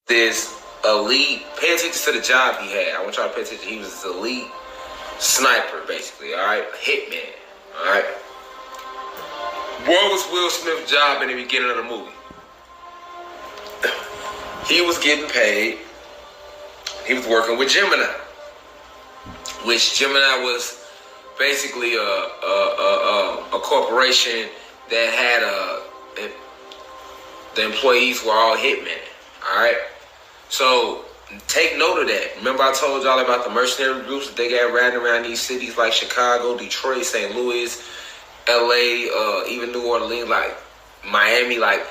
this elite. Pay attention to the job he had. I want y'all to pay attention. He was this elite sniper, basically. All right, hitman. All right. What was Will Smith's job in the beginning of the movie? He was getting paid. He was working with Gemini, which Gemini was basically a corporation that had the employees were all hitmen. All right, so take note of that. Remember, I told y'all about the mercenary groups that they got riding around these cities like Chicago, Detroit, St. Louis, LA, even New Orleans, like Miami, like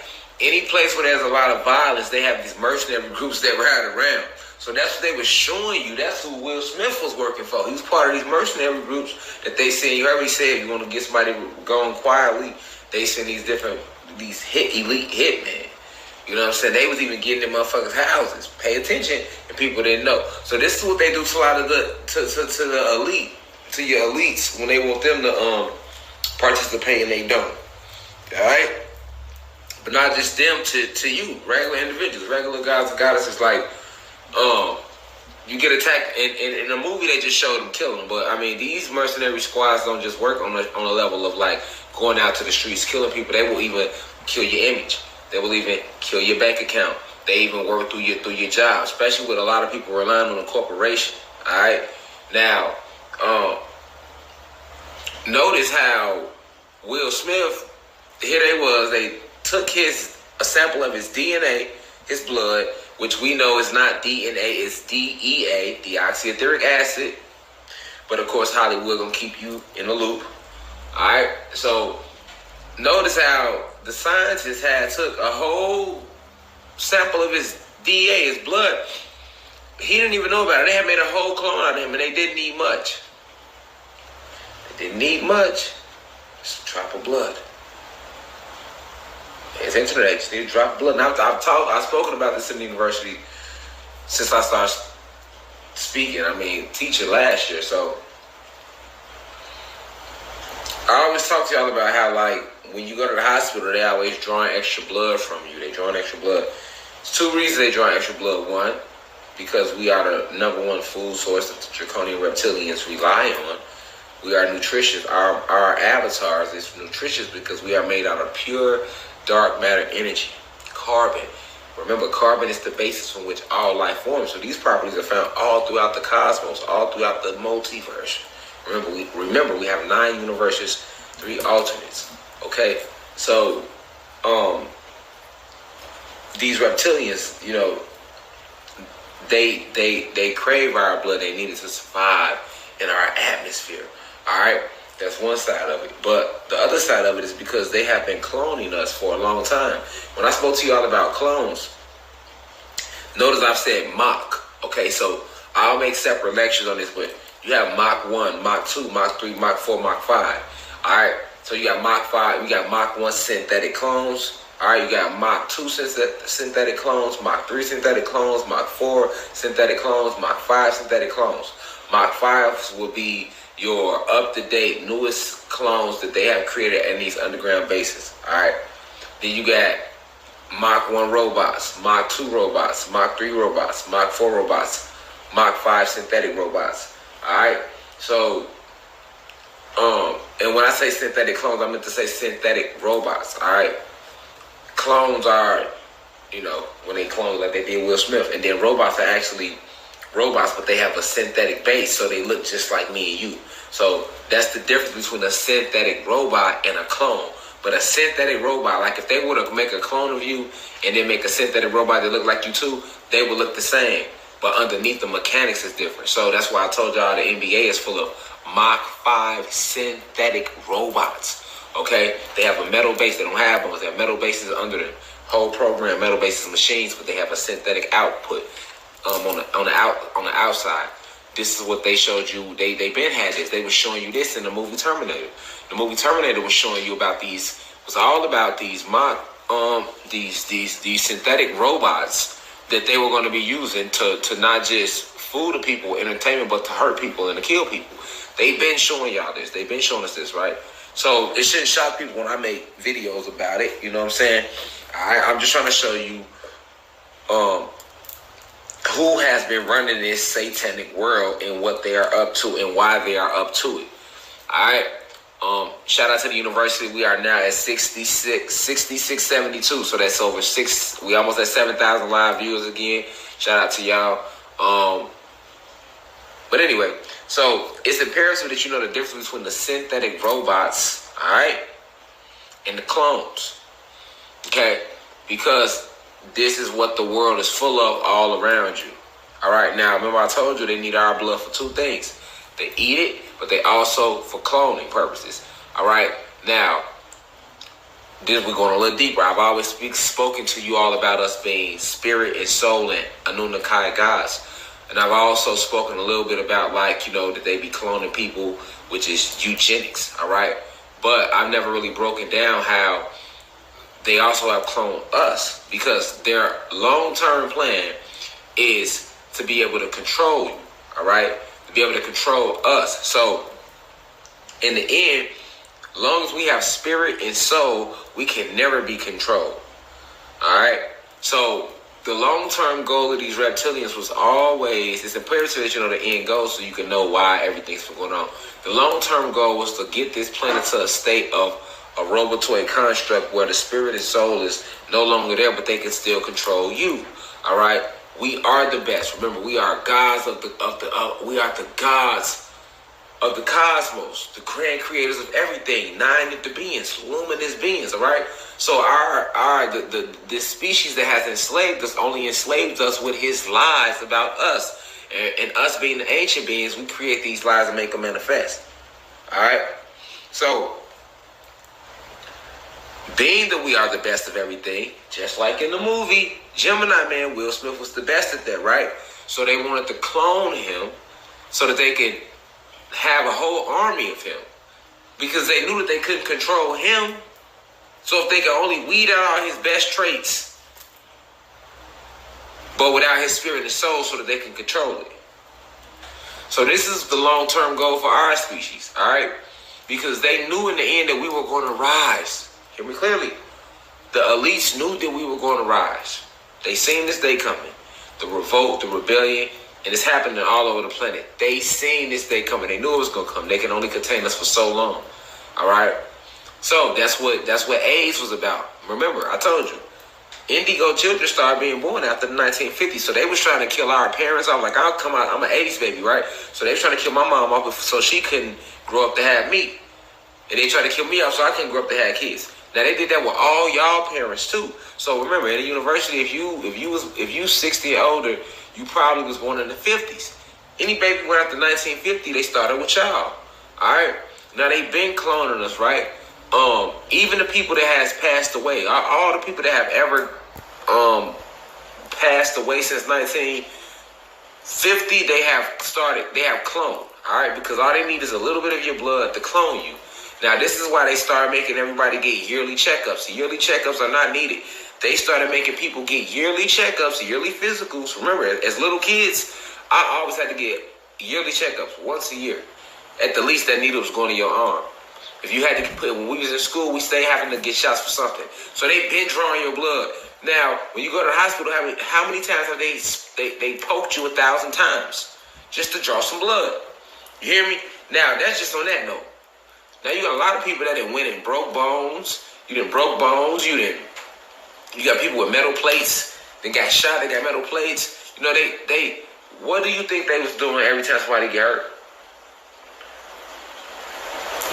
any place where there's a lot of violence, they have these mercenary groups that ride around. So that's what they were showing you. That's who Will Smith was working for. He was part of these mercenary groups that they send. You heard me say, if you want to get somebody going quietly, they send these elite hitmen. You know what I'm saying? They was even getting in motherfuckers' houses. Pay attention, and people didn't know. So this is what they do to a lot of to the elite, to your elites when they want them to participate and they don't. All right, but not just them. To you, regular individuals, regular guys and goddesses. Like, you get attacked in the movie. They just showed them killing them, but I mean, these mercenary squads don't just work on a level of like going out to the streets killing people. They will even kill your image. They will even kill your bank account. They even work through your job, especially with a lot of people relying on a corporation. All right. Now, notice how Will Smith. Here they took a sample of his DNA, his blood, which we know is not DNA, it's DEA, deoxyetheric acid. But of course, Hollywood gonna keep you in the loop. All right. So notice how the scientists took a whole sample of his DEA, his blood. He didn't even know about it. They had made a whole clone out of him, and they didn't need much. They didn't need much. Just a drop of blood. Pay attention to that. Just need a drop of blood. Now, I've spoken about this in the university since I started speaking. I mean, teaching last year. So I always talk to y'all about how, like, when you go to the hospital, they always drawing extra blood from you. They drawing extra blood. There's two reasons they draw extra blood. One, because we are the number one food source that the draconian reptilians rely on. We are nutritious. Our avatars is nutritious because we are made out of pure dark matter energy, carbon. Remember, carbon is the basis from which all life forms. So these properties are found all throughout the cosmos, all throughout the multiverse. Remember, we have 9 universes, 3 alternates. Okay, so these reptilians, you know, they crave our blood. They need it to survive in our atmosphere. All right, that's one side of it. But the other side of it is because they have been cloning us for a long time. When I spoke to y'all about clones, notice I've said Mach. Okay, so I'll make separate lectures on this, but you have Mach 1, Mach 2, Mach 3, Mach 4, Mach 5. All right. So you got Mach 5, you got Mach 1 synthetic clones. All right, you got Mach 2 synthetic clones, Mach 3 synthetic clones, Mach 4 synthetic clones, Mach 5 synthetic clones. Mach 5 will be your up-to-date, newest clones that they have created in these underground bases. All right. Then you got Mach 1 robots, Mach 2 robots, Mach 3 robots, Mach 4 robots, Mach 5 synthetic robots. All right. So, and when I say synthetic clones, I meant to say synthetic robots, all right? Clones are, you know, when they clone like they did Will Smith, and then robots are actually robots, but they have a synthetic base, so they look just like me and you. So that's the difference between a synthetic robot and a clone. But a synthetic robot, like if they were to make a clone of you and then make a synthetic robot that look like you too, they would look the same. But underneath, the mechanics is different. So that's why I told y'all the NBA is full of Mach 5 synthetic robots. Okay? They have a metal base. They don't have bones. They have metal bases under the whole program. Metal bases machines, but they have a synthetic output on the outside. This is what they showed you. They been had this. They were showing you this in the movie Terminator. The movie Terminator was showing you about these. Was all about these these synthetic robots that they were going to be using to not just fool the people, entertainment, but to hurt people and to kill people. They've been showing y'all this. They've been showing us this, right? So it shouldn't shock people when I make videos about it. You know what I'm saying? I'm just trying to show you who has been running this satanic world and what they are up to and why they are up to it. All right. Shout out to the university. We are now at 6672. So that's over we almost at 7,000 live viewers again. Shout out to y'all. But anyway, so it's imperative that you know the difference between the synthetic robots, all right, and the clones. Okay? Because this is what the world is full of all around you. All right? Now, remember I told you they need our blood for two things. They eat it, but they also for cloning purposes. All right? Now, this we're going a little deeper. I've always spoken to you all about us being spirit and soul and Anunnaki gods. And I've also spoken a little bit about, like, you know, that they be cloning people, which is eugenics. All right? But I've never really broken down how they also have cloned us, because their long-term plan is to be able to control you, all right? To be able to control us. So, in the end, as long as we have spirit and soul, we can never be controlled, all right? So, the long-term goal of these reptilians was always, it's imperative that you know the end goal so you can know why everything's going on. The long-term goal was to get this planet to a state of a robotoid construct where the spirit and soul is no longer there, but they can still control you. All right, we are the best. Remember, we are gods we are the gods of the cosmos, the grand creators of everything, nine-inter beings, luminous beings. All right, so this species that has enslaved us only enslaved us with his lies about us, and us being the ancient beings, we create these lies and make them manifest. All right, so. Being that we are the best of everything, just like in the movie Gemini Man, Will Smith was the best at that, right? So they wanted to clone him so that they could have a whole army of him, because they knew that they couldn't control him. So if they could only weed out all his best traits, but without his spirit and soul, so that they can control it. So this is the long-term goal for our species, all right? Because they knew in the end that we were going to rise. Hear me clearly. The elites knew that we were going to rise. They seen this day coming. The revolt, the rebellion, and it's happening all over the planet. They seen this day coming. They knew it was going to come. They can only contain us for so long. All right? So that's what AIDS was about. Remember, I told you. Indigo children started being born after the 1950s. So they was trying to kill our parents. I was like, I'll come out. I'm an 80s baby, right? So they was trying to kill my mom off so she couldn't grow up to have me. And they tried to kill me off so I couldn't grow up to have kids. Now they did that with all y'all parents too. So remember, at a university, if you 60 or older, you probably was born in the 50s. Any baby born after 1950, they started with y'all. All right. Now they've been cloning us, right? Even the people that has passed away, all the people that have ever passed away since 1950, they have cloned. All right, because all they need is a little bit of your blood to clone you. Now, this is why they started making everybody get yearly checkups. Yearly checkups are not needed. They started making people get yearly checkups, yearly physicals. Remember, as little kids, I always had to get yearly checkups once a year. At the least, that needle was going to your arm. If you had to when we was in school, we stayed having to get shots for something. So they've been drawing your blood. Now, when you go to the hospital, how many times have they poked you 1,000 times just to draw some blood? You hear me? Now, that's just on that note. Now you got a lot of people that done went and broke bones. You got people with metal plates. They got shot. They got metal plates. You know, they. What do you think they was doing every time somebody get hurt?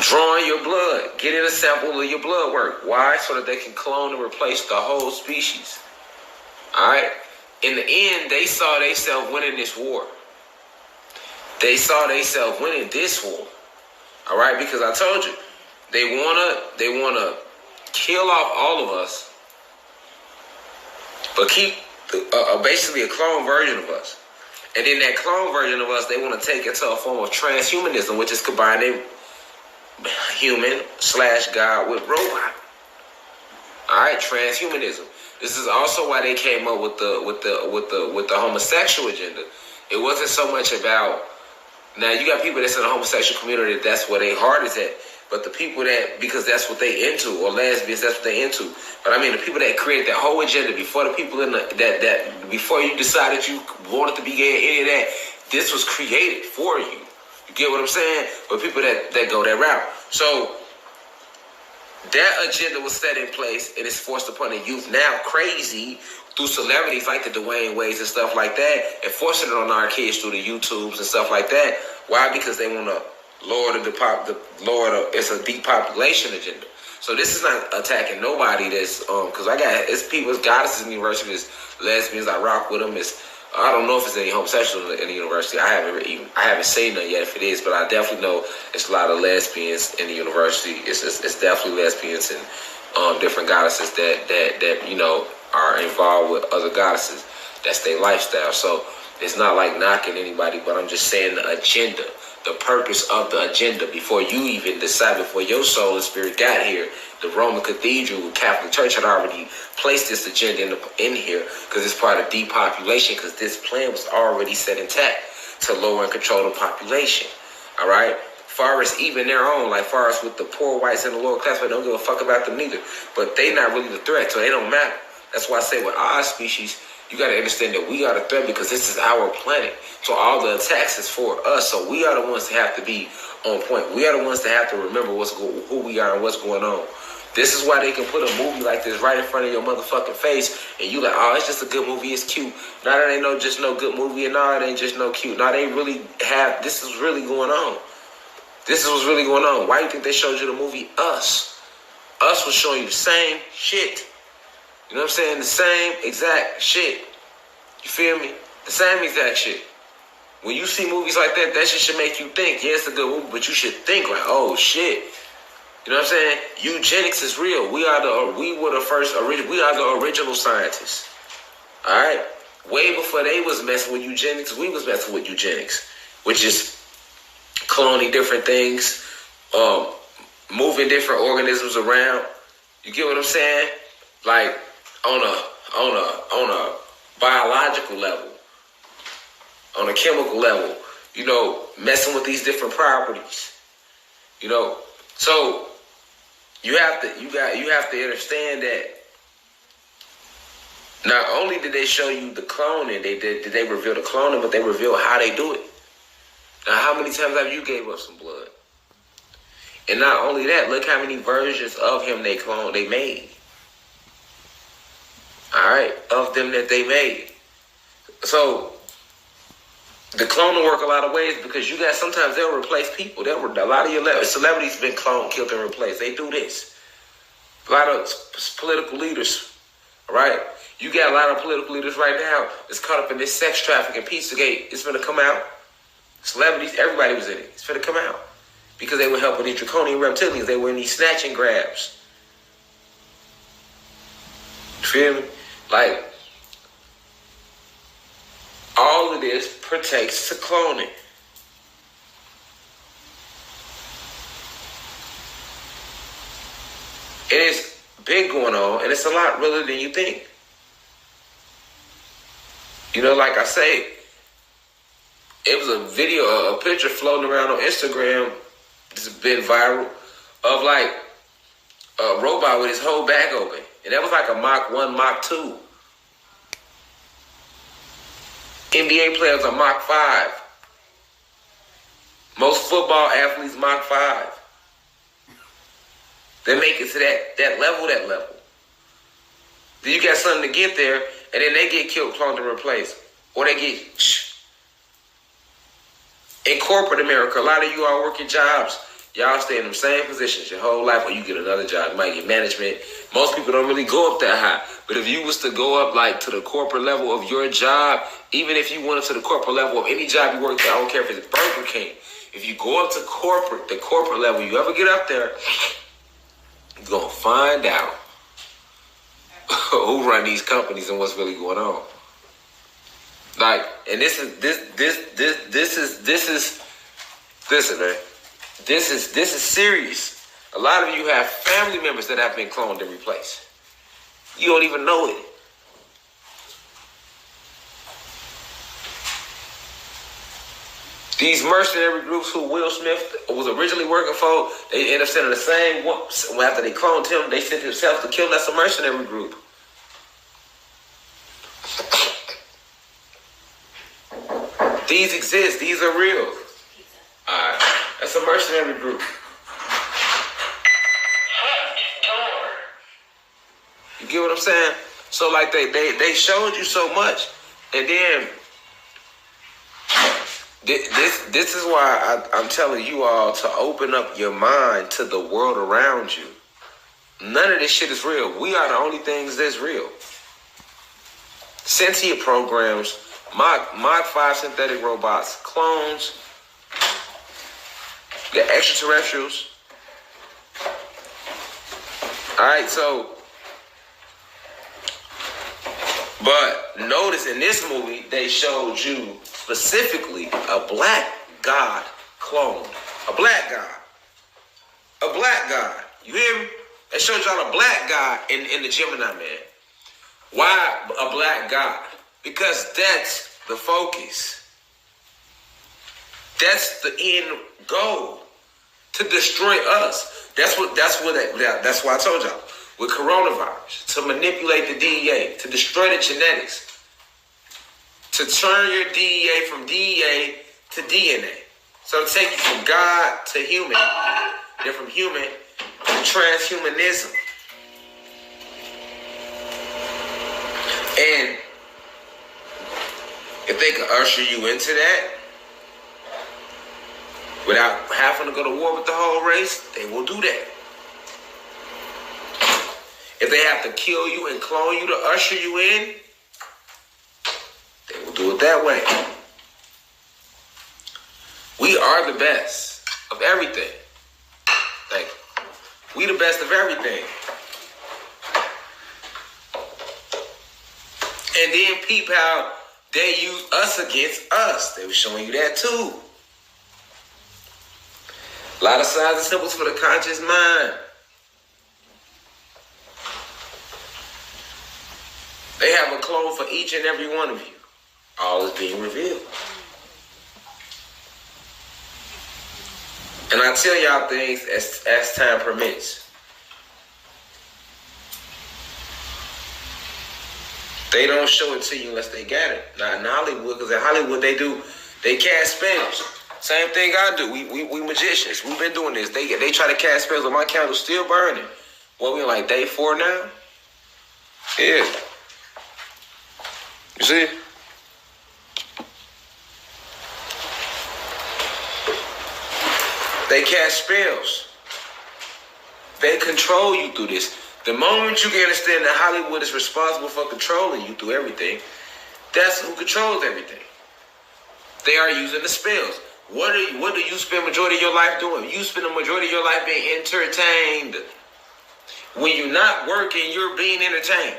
Drawing your blood, getting a sample of your blood work. Why? So that they can clone and replace the whole species. All right. In the end, they saw themselves winning this war. They saw themselves winning this war. All right, because I told you, they wanna kill off all of us, but keep basically a clone version of us. And then that clone version of us, they want to take it to a form of transhumanism, which is combining human/God with robot. All right, transhumanism. This is also why they came up with the homosexual agenda. It wasn't so much about. Now, you got people that's in the homosexual community, that's where their heart is at. But the people that, because that's what they into, or lesbians, that's what they into. But I mean, the people that created that whole agenda before the people in that before you decided you wanted to be gay, any of that, this was created for you. You get what I'm saying? But people that go that route. So that agenda was set in place and it's forced upon the youth now crazy through celebrities like the Dwayne Wades and stuff like that, and forcing it on our kids through the YouTubes and stuff like that. Why? Because they want to it's a depopulation agenda. So this is not attacking nobody that's because it's people, it's goddesses in the university, it's lesbians, I rock with them. I don't know if it's any homosexual in the university. I haven't seen none yet if it is, but I definitely know it's a lot of lesbians in the university. It's definitely lesbians and different goddesses that you know are involved with other goddesses. That's their lifestyle. So it's not like knocking anybody, but I'm just saying the agenda, the purpose of the agenda before you even decide, before your soul and spirit got here. The Roman Cathedral, the Catholic Church had already placed this agenda in here because it's part of depopulation, because this plan was already set intact to lower and control the population. All right? Far as even their own, like far as with the poor whites and the lower class, but don't give a fuck about them neither. But they not really the threat, so they don't matter. That's why I say with our species, you got to understand that we are the threat because this is our planet. So all the attacks is for us. So we are the ones that have to be on point. We are the ones that have to remember who we are and what's going on. This is why they can put a movie like this right in front of your motherfucking face, and you like, oh, it's just a good movie, it's cute. Now that ain't just no good movie, and now it ain't just no cute. Now they really have, this is really going on. This is what's really going on. Why do you think they showed you the movie Us? Us was showing you the same shit. You know what I'm saying? The same exact shit. You feel me? The same exact shit. When you see movies like that, that shit should make you think. Yeah, it's a good movie, but you should think like, oh shit. You know what I'm saying? Eugenics is real. We are the original scientists. All right? Way before they was messing with eugenics, we was messing with eugenics, which is cloning different things, moving different organisms around. You get what I'm saying? Like on a biological level, on a chemical level, you know, messing with these different properties. You know, so you have to understand that not only did they show you the cloning, did they reveal the cloning, but they reveal how they do it. Now, how many times have you gave up some blood? And not only that, look how many versions of him they made. All right, of them that they made. So the cloning work a lot of ways because you guys sometimes they'll replace people. A lot of your celebrities been cloned, killed, and replaced. They do this. A lot of political leaders, all right? You got a lot of political leaders right now that's caught up in this sex trafficking, Pizzagate. It's going to come out. Celebrities, everybody was in it. It's going to come out because they were helping these draconian reptilians. They were in these snatching grabs. You feel me? Like, all of this pertains to cloning. It is big going on, and it's a lot realer than you think. You know, like I say, it was a video, a picture floating around on Instagram, it's been viral, of like a robot with his whole back open. And that was like a Mach 1, Mach 2. NBA players are Mach 5. Most football athletes Mach 5. They make it to that level. Then you got something to get there, and then they get killed, cloned, and replaced. Or they get... In corporate America, a lot of you are working jobs. Y'all stay in the same positions your whole life, or you get another job. You might get management. Most people don't really go up that high. But if you was to go up like to the corporate level of your job, even if you went up to the corporate level of any job you work at, I don't care if it's Burger King. If you go up to the corporate level, you ever get up there, you're gonna find out who run these companies and what's really going on. Like, and this is listen, man. This is serious. A lot of you have family members that have been cloned and replaced. You don't even know it. These mercenary groups who Will Smith was originally working for, they end up sending the same one. After they cloned him, they sent themselves to kill. That's a mercenary group. These exist. These are real. Alright. That's a mercenary group. You get what I'm saying? So like they showed you so much, and then this is why I'm telling you all to open up your mind to the world around you. None of this shit is real. We are the only things that's real. Sentient programs, Mach 5 synthetic robots, clones, the extraterrestrials. Alright, so but notice in this movie, they showed you specifically a black god clone. A black god. A black god. You hear me? They showed y'all a black god in the Gemini Man. Why a black god? Because that's the focus. That's the end goal. To destroy us. That's why I told y'all. With coronavirus, to manipulate the DEA, to destroy the genetics, to turn your DEA from DEA to DNA. So to take you from God to human, then from human to transhumanism. And if they can usher you into that, without having to go to war with the whole race, they will do that. If they have to kill you and clone you to usher you in, they will do it that way. We are the best of everything. Thank you. We the best of everything. And then peep how they use us against us. They were showing you that too. A lot of signs and symbols for the conscious mind. They have a clone for each and every one of you. All is being revealed. And I tell y'all things as time permits. They don't show it to you unless they got it. Not in Hollywood, because in Hollywood they cast spells. Same thing I do. We magicians. We've been doing this. They try to cast spells, but my candle's still burning. What, we like day 4 now? Yeah. You see? They cast spells. They control you through this. The moment you can understand that Hollywood is responsible for controlling you through everything, that's who controls everything. They are using the spells. What do you spend majority of your life doing? You spend the majority of your life being entertained. When you're not working, you're being entertained.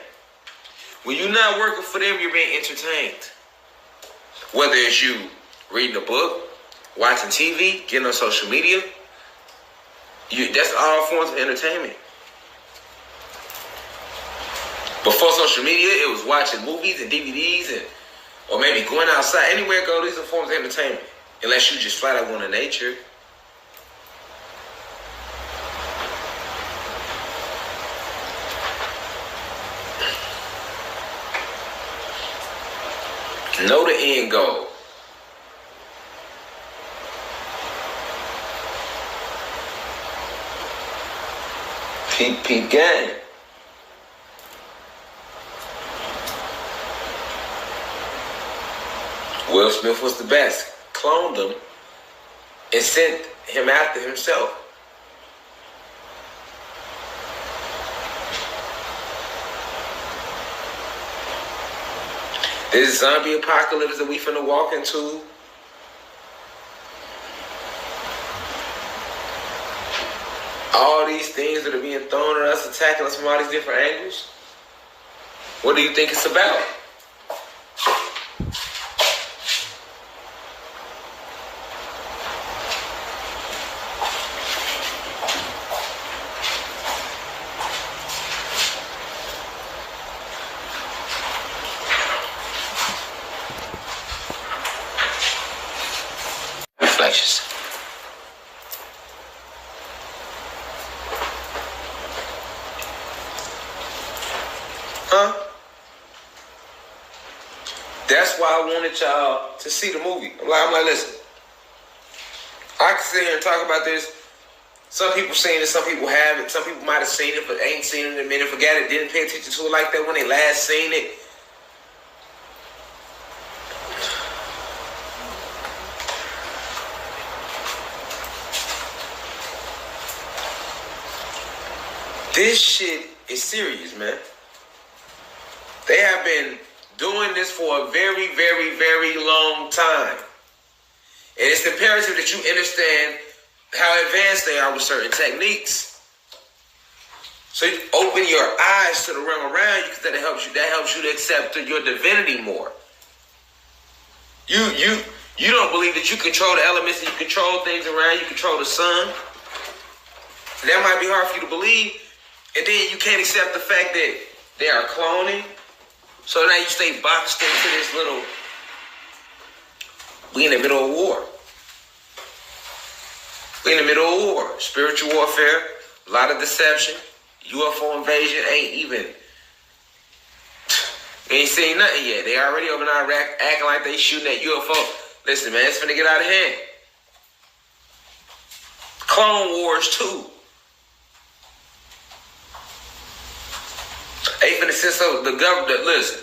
When you're not working for them, you're being entertained. Whether it's you reading a book, watching TV, getting on social media, that's all forms of entertainment. Before social media, it was watching movies and DVDs or maybe going outside. Anywhere you go, these are forms of entertainment. Unless you just flat out want to nature. Know the end goal. Peep gang. Will Smith was the best. Cloned him and sent him after himself. This zombie apocalypse that we finna walk into, all these things that are being thrown at us, attacking us from all these different angles, what do you think it's about? gracious. Huh? That's why I wanted y'all to see the movie. I'm like, listen. I can sit here and talk about this. Some people seen it, some people haven't. Some people might have seen it, but ain't seen it in a minute, forgot it, didn't pay attention to it like that when they last seen it. This shit is serious, man. They have been doing this for a very, very, very long time. And it's imperative that you understand how advanced they are with certain techniques. So you open your eyes to the realm around you, because that helps you to accept your divinity more. You don't believe that you control the elements and you control things around you, control the sun. That might be hard for you to believe. And then you can't accept the fact that they are cloning. So now you stay boxed into this little... We in the middle of war. We in the middle of war. Spiritual warfare, a lot of deception. UFO invasion ain't even... We ain't seen nothing yet. They already over in Iraq acting like they shooting at UFO. Listen, man, it's finna get out of hand. Clone Wars 2. They finna send so the government, listen,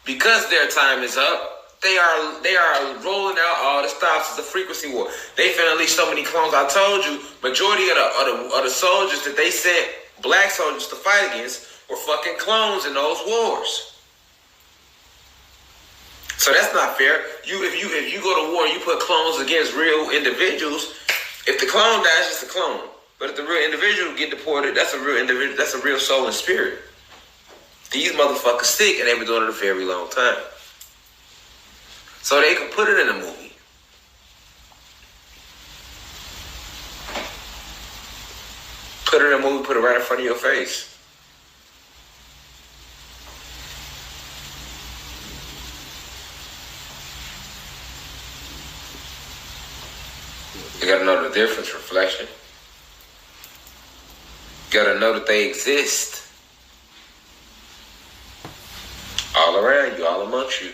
because their time is up, they are rolling out all the stops of the frequency war. They finna unleash so many clones. I told you, majority of the soldiers that they sent, black soldiers to fight against, were fucking clones in those wars. So that's not fair. If you go to war and you put clones against real individuals, if the clone dies, it's a clone. But if the real individual get deported, that's a real individual. That's a real soul and spirit. These motherfuckers sick, and they've been doing it a very long time. So they can put it in a movie. Put it in a movie, put it right in front of your face. You gotta know the difference, reflection. You gotta know that they exist. All around you, all amongst you.